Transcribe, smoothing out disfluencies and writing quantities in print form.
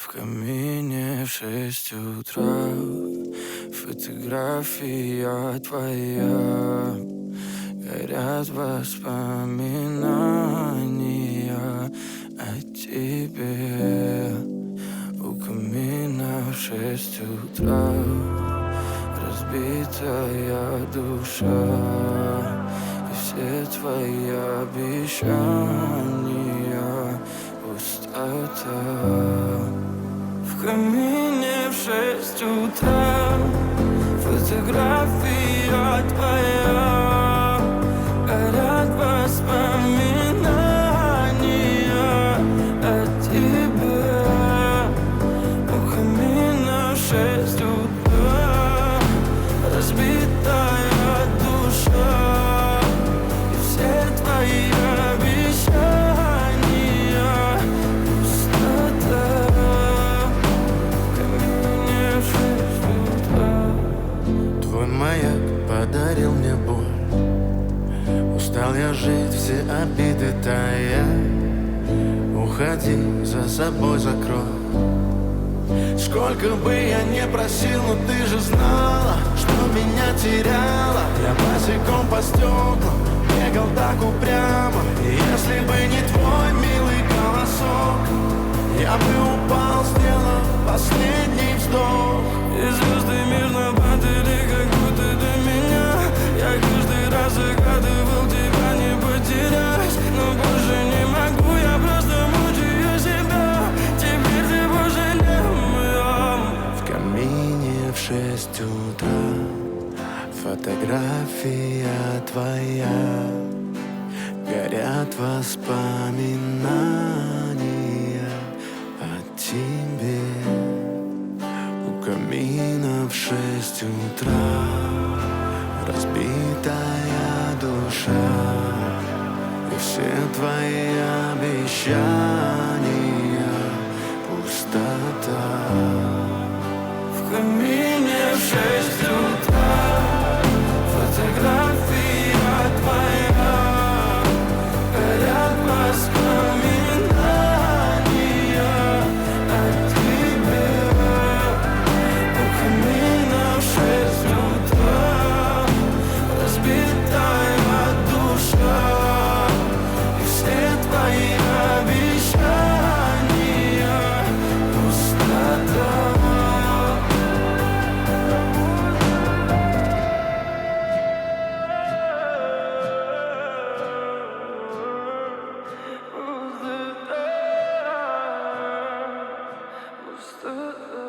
В камине в 6 утра фотография твоя. Горят воспоминания о тебе. У камина в 6 утра разбитая душа. И все твои обещания пустота. В камине в 6 утра фотография твоя. Горят воспоминания о тебе. У камина в 6 утра разбитая душа. И все твои обещания пустота. В камине в 6 утра. Твой маяк подарил мне боль. Устал я жить, все обиды тая. Уходи, за собой закрой. Сколько бы я не просил, но ты же знала, что меня теряла. Я босиком по стеклам бегал так упрямо. И если бы не твой милый голосок, я бы упал, сделав последний вздох. И звезды мирно падали, как будто до меня. Я каждый раз загадывал тебя не потерять, но больше не могу, я просто мучаю себя. Теперь ты пожалел меня. В камине в 6 утра фотография твоя. Горят воспоминания о тебе. У камина в 6 утра разбитая душа. И все твои обещания пустота. В камине в 6 утра фотография твоя. Горят воспоминания о тебе. У камина в 6 утра разбитая душа. И все твои обещания пустота. Пустота.